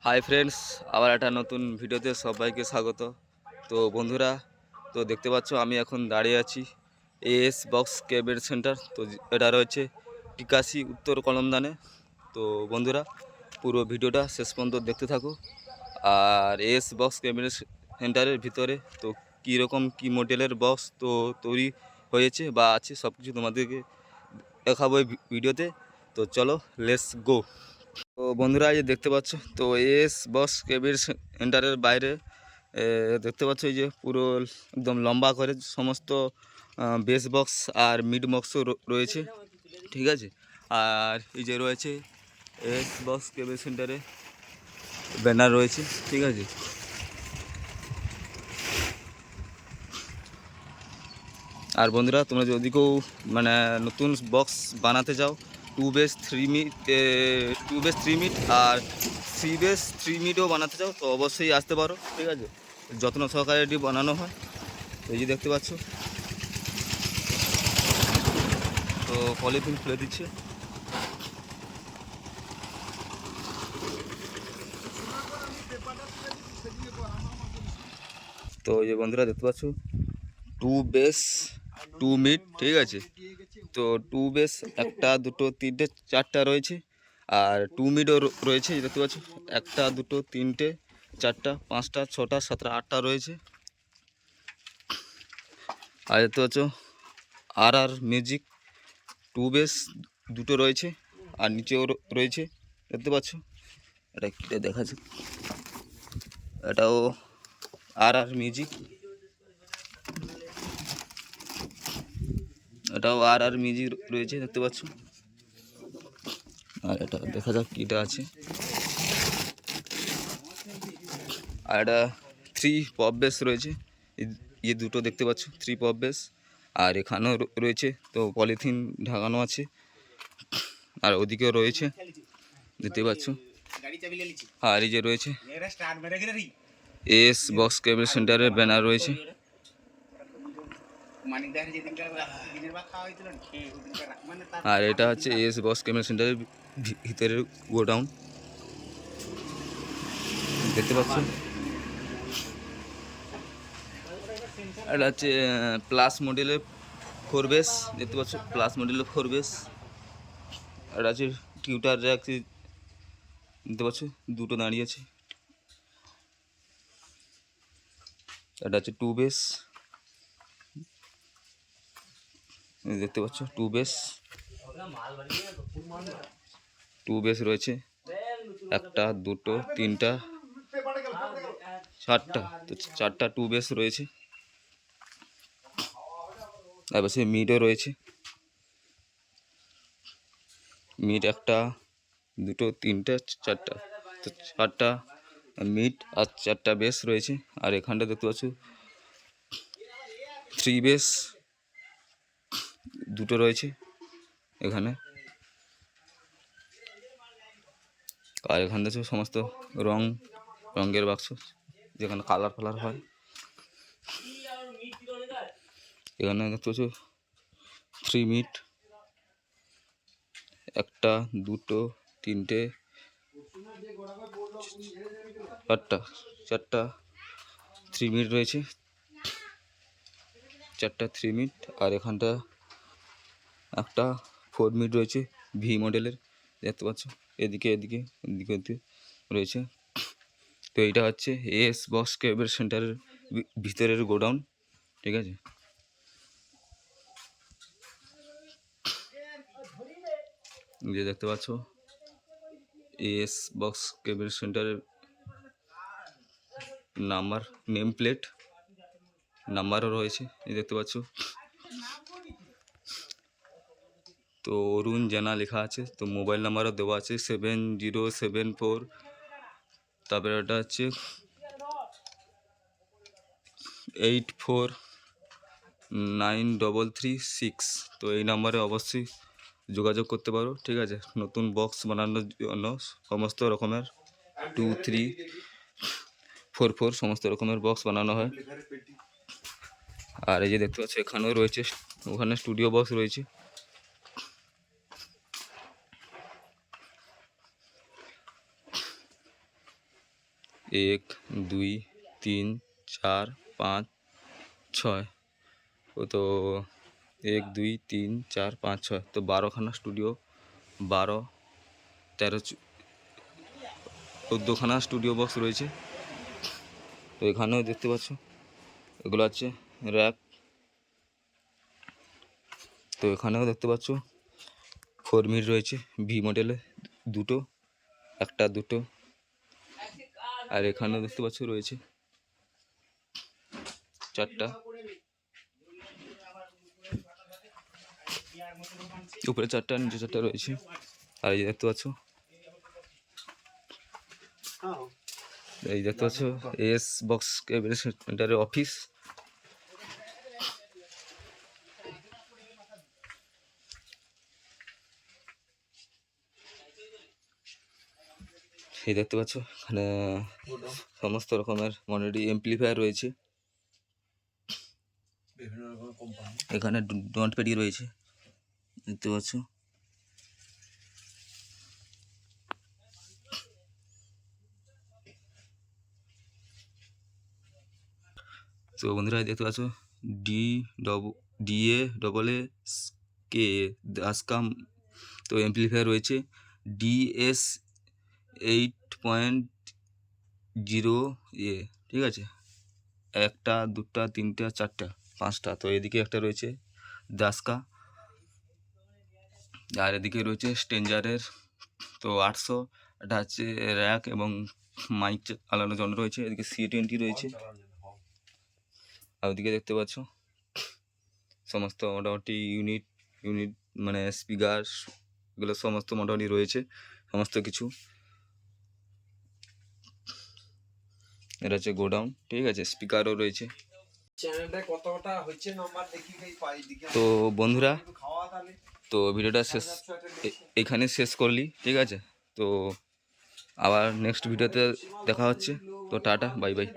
Hi friends, আবার একটা নতুন ভিডিওতে সবাইকে স্বাগত। তো বন্ধুরা, তো দেখতে পাচ্ছ আমি এখন দাঁড়িয়ে আছি এএস বক্স ক্যাবিনেট সেন্টার। তো এটা রয়েছে টিকাসি উত্তর কলমদানে। তো বন্ধুরা, পুরো ভিডিওটা শেষ পর্যন্ত দেখতে থাকো। আর এএস বক্স ক্যাবিনেট সেন্টারের ভিতরে তো কীরকম কী মডেলের বক্স তো তৈরি হয়েছে বা আছে সব কিছু তোমাদেরকে দেখাবো এই ভিডিওতে। তো চলো, লেটস গো। তো বন্ধুরা, এই যে দেখতে পাচ্ছ, তো এস বক্স কেবির সেন্টারের বাইরে দেখতে পাচ্ছ এই যে পুরো একদম লম্বা করে সমস্ত বেস বক্স আর মিড বক্সও রয়েছে, ঠিক আছে। আর এই যে রয়েছে এস বক্স কেবির সেন্টারে ব্যানার রয়েছে, ঠিক আছে। আর বন্ধুরা, তোমরা যদি কেউ মানে নতুন বক্স বানাতে চাও, 2 বেস 3 মিট আর 3 বেস 3 মিটও বানাতে চাও, তো অবশ্যই আসতে পারো, ঠিক আছে। যত্ন সহকারে এটি বানানো হয়। এই যে দেখতে পাচ্ছ, তো পলিথিন খুলে দিচ্ছে। তো এই যে বন্ধুরা দেখতে পাচ্ছ, 2 বেস 2 মিট, ঠিক আছে। তো 2 বেস 1টা 2টো 3টে 4টা রয়েছে, আর 2 মিটও রয়েছে। দেখতে পাচ্ছ 1টা 2টো 3টে 4টা 5টা 6টা 7টা 8টা রয়েছে। আর দেখতে পাচ্ছ আর মিউজিক 2 বেস 2টো রয়েছে, আর নিচেও রয়েছে, দেখতে পাচ্ছ। এটা কিটা দেখা যাচ্ছে, এটাও আর মিউজিক, এটাও আর মিউজিক রয়েছে, দেখতে পাচ্ছ। আর এটা দেখা যাক কিটা আছে। আর এটা 3 পপ বেস রয়েছে, এই দুটো দেখতে পাচ্ছ 3 পপ বেস। আর এখানেও রয়েছে, তো পলিথিন ঢাকানো আছে। আর ওদিকেও রয়েছে, দেখতে পাচ্ছ। আর এই যে রয়েছে এস বক্স কেবল সেন্টারের ব্যানার রয়েছে। আর এটা হচ্ছে এস বক্স কেবল সেন্টারের ভিতরের গোডাউন, দেখতে পাচ্ছ। এটা হচ্ছে প্লাস মডেলের 4 বেস, দেখতে পাচ্ছ, প্লাস মডেলের 4 বেস। এটা আছে টিউটার র্যাক, দেখতে পাচ্ছ, দুটো দাঁড়িয়ে আছে। এটা হচ্ছে 2 বেস, দেখতে পাচ্ছ 2 বেস রয়েছে। 1টা 2টো 3টা 4টা, তো 4টা 2 বেস রয়েছে। তারপর সে মিডও রয়েছে, মিড 1টা 2টো 3টা 4টা, তো 4টা মিড আর 4টা বেস রয়েছে। আর এখানটা দেখতে পাচ্ছ 3 বেস 2টো রয়েছে এখানে। আর এখান থেকে সমস্ত রঙের বাক্স, যেখানে কালার হয়। এখানে দেখতে পাচ্ছ 3 মিট, 1টা 2টো 3টে 4টা 3 মিট রয়েছে, 4টা 3 মিট। আর এখানটা একটা 4 মিট রয়েছে, ভি মডেলের, দেখতে পাচ্ছ। এদিকে রয়েছে। তো এইটা হচ্ছে এস বক্স কেবল সেন্টারের ভিতরের গোডাউন, ঠিক আছে। যে দেখতে পাচ্ছ এস বক্স কেবল সেন্টারের নাম্বার, নেম প্লেট নাম্বারও রয়েছে, এই দেখতে পাচ্ছ। তো অরুণ জানা লেখা আছে, তো মোবাইল নাম্বারও দেওয়া আছে 7074, তারপরে ওটা হচ্ছে 849336। তো এই নাম্বারে অবশ্যই যোগাযোগ করতে পারো, ঠিক আছে। নতুন বক্স বানানোর জন্য সমস্ত রকমের 2, 3, 4, 4 সমস্ত রকমের বক্স বানানো হয়। আর এই যে দেখতে পাচ্ছ এখানেও রয়েছে, ওখানে স্টুডিও বক্স রয়েছে। 1 2 3 4 5 6 ও তো 1 2 3 4 5 6 তো 12খানা স্টুডিও, 12 13 14খানা স্টুডিও বক্স রয়েছে। তো এখানেও দেখতে পাচ্ছ এগুলো আছে র্যাক। তো এখানেও দেখতে পাচ্ছ 4 মিট রয়েছে ভি মডেলে, দুটো, একটা দুটো। আর এখানেও দেখতে পাচ্ছ রয়েছে 4টা, উপরে 4টা নিচে 4টা রয়েছে। আর এই দেখতে পাচ্ছ, এই দেখতে পাচ্ছ এস বক্স কেবিল সেন্টারের অফিস। এই দেখতে পাচ্ছ এখানে সমস্ত রকমের মনিটর এমপ্লিফায়ার রয়েছে। এখানে ডট পেডি রয়েছে দেখতে পাচ্ছ। তো বন্ধুরা দেখতে পাচ্ছ DA দাসকাম তো এমপ্লিফায়ার রয়েছে। DS 8.0 ঠিক আছে, 1টা 2টা 3টা 4টা 5টা। তো এদিকে একটা রয়েছে দাসকা, আর এদিকে রয়েছে স্ট্রেঞ্জারের তো 800। এটা হচ্ছে র্যাক এবং মাইক চালানোর জন্য রয়েছে। এদিকে C20 রয়েছে। আর ওদিকে দেখতে পাচ্ছ সমস্ত মোটামুটি ইউনিট মানে স্পিকার, এগুলো সমস্ত মোটামুটি রয়েছে সমস্ত কিছু। এটা হচ্ছে গোডাউন, ঠিক আছে, স্পিকারও রয়েছে। তো বন্ধুরা, তো ভিডিওটা এখানে শেষ করলি, ঠিক আছে। তো আবার নেক্সট ভিডিওতে দেখা হচ্ছে। তো টাটা, বাই বাই।